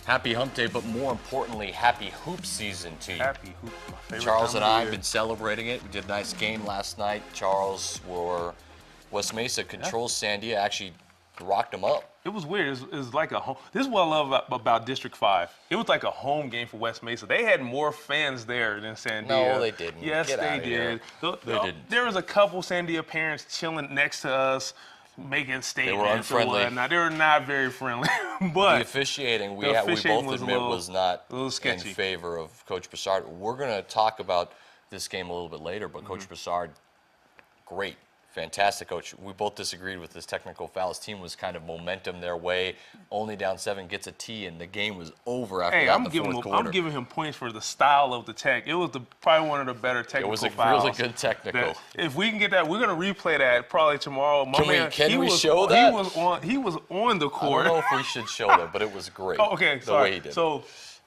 Happy hump day, but more importantly, happy hoop season to you. Happy hoop, my favorite Charles time and of the I have year. been celebrating it. We did a nice game last night. Charles wore West Mesa controls Sandia, actually rocked them up. It was weird. It was like a home. This is what I love about District 5. It was like a home game for West Mesa. They had more fans there than Sandia. No, they didn't. Yes, Get they outta here. did. They didn't. There was a couple Sandia parents chilling next to us, making statements. unfriendly. Now they were not very friendly, but The officiating, we officiating both was a admit little- was not a little in sketchy. favor of Coach Broussard. We're going to talk about this game a little bit later, but Coach Broussard, great, fantastic coach. We both disagreed with his technical foul. His team was kind of momentum their way, only down 7, gets a T, and the game was over after hey, that I'm in the fourth quarter. I'm giving him points for the style of the tech. It was probably one of the better technical It was a fouls. really good technical. that- if we can get that, we're gonna replay that probably tomorrow. My man, Can we was- show that? He was on the I court. don't know if we should show that, but it was great. Oh, okay, the sorry. way he did. So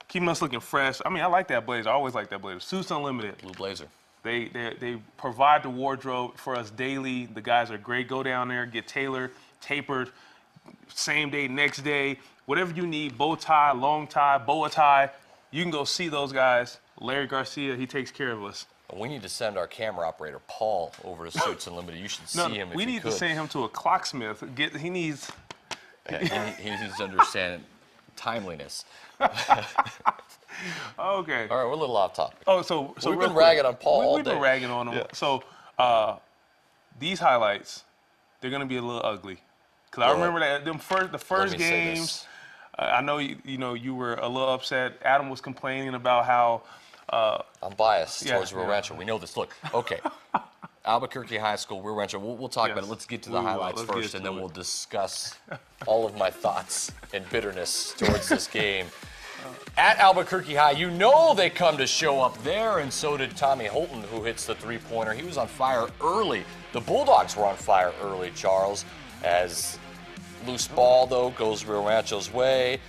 keeping us looking fresh. I mean, I like that blazer. I always like that blazer. Suits Unlimited. Blue Blazer. They provide the wardrobe for us daily. The guys are great. Go down there, get tailored, tapered, same day, next day, whatever you need. Bow tie, long tie, boa tie. You can go see those guys. Larry Garcia, he takes care of us. We need to send our camera operator, Paul, over to Suits Unlimited. You should see him if we you need could. to send him to a clocksmith. He needs. Yeah, he needs to understand timeliness. Okay. All right, we're a little off topic. Oh, so We've real been quick, ragging on Paul all We've been day. ragging on him. Yeah. So these highlights, they're gonna be a little ugly, because I Well, remember that the first me say games. this. I know you were a little upset. Adam was complaining about how. I'm biased Yeah, towards Rio yeah. Rancho. We know this. Look, okay. Albuquerque High School, Rio Rancho. We'll talk about it. Yes, Let's get to we the will. highlights Let's get first, and to then it. we'll discuss all of my thoughts and bitterness towards this game. At Albuquerque High, you know they come to show up there, and so did Tommy Holton, who hits the three-pointer. He was on fire early. The Bulldogs were on fire early, Charles, as loose ball, though, goes Rio Rancho's way.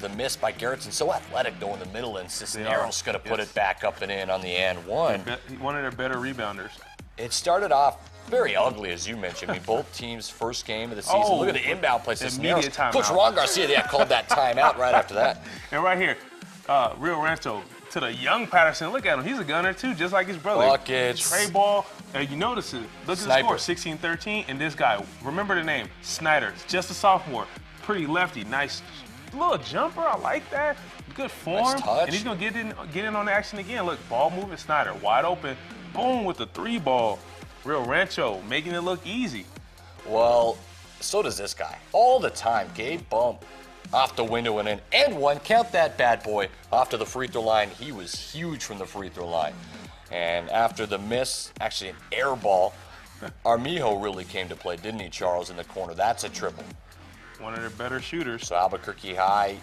The miss by Garrettson, so athletic, though, in the middle, and Cisneros going to put it back up and in on the and one. One of their better rebounders. It started off very ugly, as you mentioned. I mean, both teams' first game of the season. Oh, Look at the inbound play. Cisneros. immediate timeout. Coach Ron Garcia, called that timeout right after that. And right here, Rio Rancho to the young Patterson. Look at him. He's a gunner, too, just like his brother. Buckets. Trey ball. And you notice it. Look at Sniper. the score, 16-13. And this guy, remember the name, Snyder. Just a sophomore. Pretty lefty. Nice little jumper. I like that. Good form. Nice touch. And he's going to get in on the action again. Look, ball moving, Snyder. Wide open. Boom with the 3-ball. Rio Rancho making it look easy. Well, so does this guy. All the time. Gabe Bump off the window and in. And one. Count that bad boy off to the free throw line. He was huge from the free throw line. And after the miss, actually an air ball, Armijo really came to play, didn't he, Charles, in the corner? That's a triple. One of their better shooters. So Albuquerque High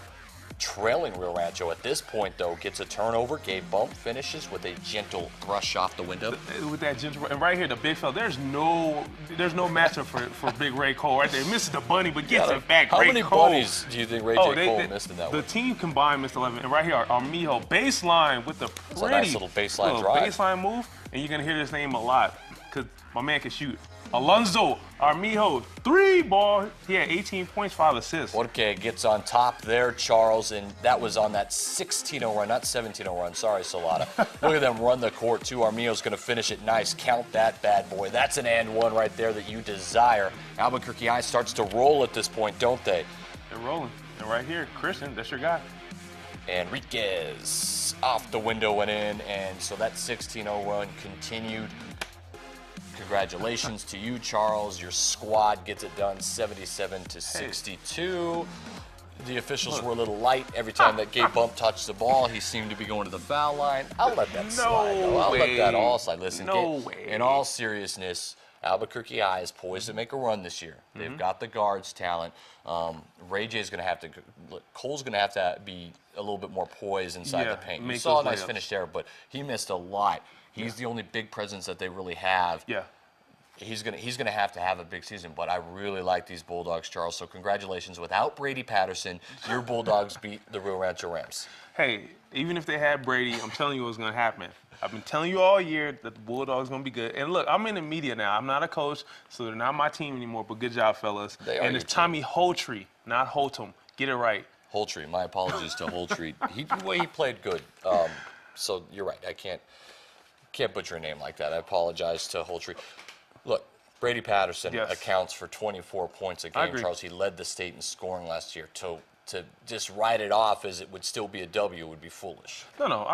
trailing Rio Rancho at this point, though, gets a turnover. Gabe Bump finishes with a gentle brush off the window. With that ginger, and right here, the big fella. There's no matchup for Big Ray Cole right there. Misses the bunny, but gets it back. How Ray many Cole. bunnies do you think Ray J. Cole missed in that The one? team combined missed 11. And right here, Armijo baseline with the pretty a nice little baseline drive. baseline move, and you're gonna hear this name a lot because my man can shoot. Alonzo Armijo, 3-ball. He had 18 points, 5 assists. Jorge gets on top there, Charles, and that was on that 16-0 run, not 17-0 run. Sorry, Solana. Look at them run the court, too. Armijo's going to finish it nice. Count that bad boy. That's an and one right there that you desire. Albuquerque High starts to roll at this point, don't they? They're rolling. And right here, Christian, that's your guy. Enriquez off the window and in, and so that 16-0 run continued. Congratulations to you, Charles. Your squad gets it done 77-62. The officials were a little light every time that Gabe Bump touched the ball. He seemed to be going to the foul line. I'll let that slide, though. I'll let that all slide. Listen, in all seriousness, Albuquerque High is poised to make a run this year. They've got the guards talent. Ray J's going to have to, Cole's going to have to be a little bit more poised inside the paint. You saw a nice finish there, but he missed a lot. He's the only big presence that they really have. Yeah. He's gonna have to have a big season, but I really like these Bulldogs, Charles. So congratulations. Without Brady Patterson, your Bulldogs beat the Rio Rancho Rams. Hey, even if they had Brady, I'm telling you what's going to happen. I've been telling you all year that the Bulldogs going to be good. And look, I'm in the media now. I'm not a coach, so they're not my team anymore, but good job, fellas. They are and it's your team. Tommy Holtree, not Holtum. Get it right. Holtree. My apologies to Holtree. He played good. So you're right. I can't butcher a name like that. I apologize to Holtree. Look, Brady Patterson accounts for 24 points a game, Charles. He led the state in scoring last year. To just write it off as it would still be a W would be foolish. No.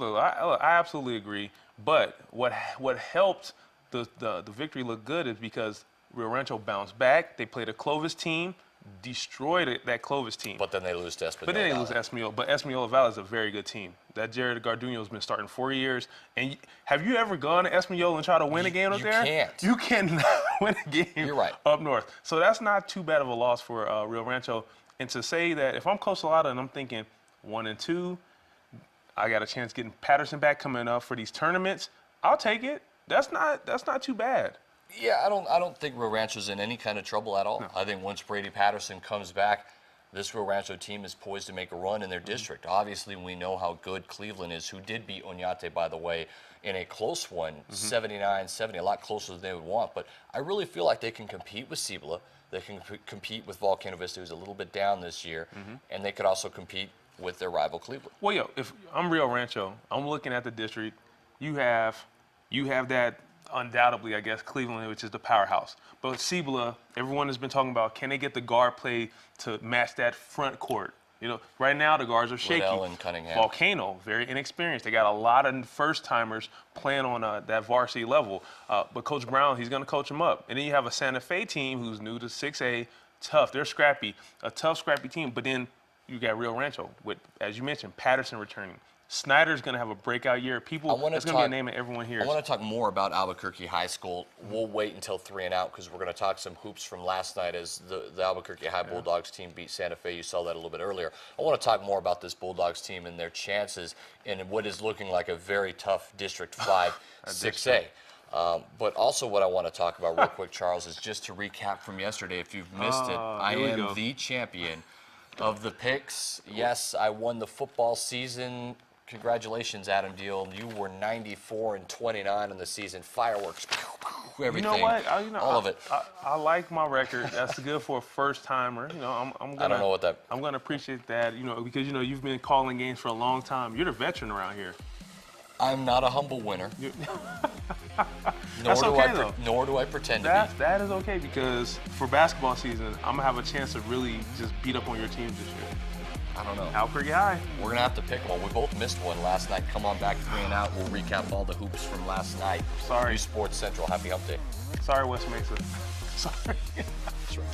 I absolutely agree. But what helped the victory look good is because Rio Rancho bounced back. They played a Clovis team, destroyed that Clovis team. But then they lose to Espanola. But then they lose to Espanola. But Espanola Valley is a very good team. That Jared Garduno's been starting 4 years. And have you ever gone to Espanola and tried to win a game up there? You can't. You cannot win a game You're right. up north. So that's not too bad of a loss for Rio Rancho. And to say that if I'm Cosalada and I'm thinking 1 and 2, I got a chance getting Patterson back coming up for these tournaments, I'll take it. That's not too bad. Yeah, I don't think Rio Rancho's in any kind of trouble at all. No. I think once Brady Patterson comes back, this Rio Rancho team is poised to make a run in their district. Obviously, we know how good Cleveland is, who did beat Oñate, by the way, in a close one, 79-70, a lot closer than they would want. But I really feel like they can compete with Cibola. They can compete with Volcano Vista, who's a little bit down this year, and they could also compete with their rival Cleveland. Well, if I'm Rio Rancho, I'm looking at the district. You have that undoubtedly, I guess, Cleveland, which is the powerhouse. But Cibola, everyone has been talking about, can they get the guard play to match that front court? Right now the guards are shaky. Liddell and Cunningham. Volcano, very inexperienced. They got a lot of first-timers playing on that varsity level. But Coach Brown, he's going to coach them up. And then you have a Santa Fe team who's new to 6A, tough. They're scrappy, a tough, scrappy team. But then you got Rio Rancho with, as you mentioned, Patterson returning. Snyder's going to have a breakout year. That's going to be a name that everyone hears. I want to talk more about Albuquerque High School. We'll wait until 3 and out because we're going to talk some hoops from last night as the Albuquerque High Bulldogs team beat Santa Fe. You saw that a little bit earlier. I want to talk more about this Bulldogs team and their chances in what is looking like a very tough District 5 6A. But also what I want to talk about real quick, Charles, is just to recap from yesterday. If you've missed it, I am the champion of the picks. Yes, I won the football season. Congratulations, Adam Deal. You were 94-29 on the season. Fireworks, everything. You know what? All of it. I like my record. That's good for a first timer. I'm gonna. I don't know what that. I'm gonna appreciate that. Because you've been calling games for a long time. You're the veteran around here. I'm not a humble winner. That's okay, though. Nor do I pretend to be. That is okay because for basketball season, I'm gonna have a chance to really just beat up on your teams this year. I don't know. Albuquerque High. We're going to have to pick one. We both missed one last night. Come on back 3 and out. We'll recap all the hoops from last night. Sorry. uSports Central. Happy Hump Day. Sorry, West Mesa. Sorry. That's right.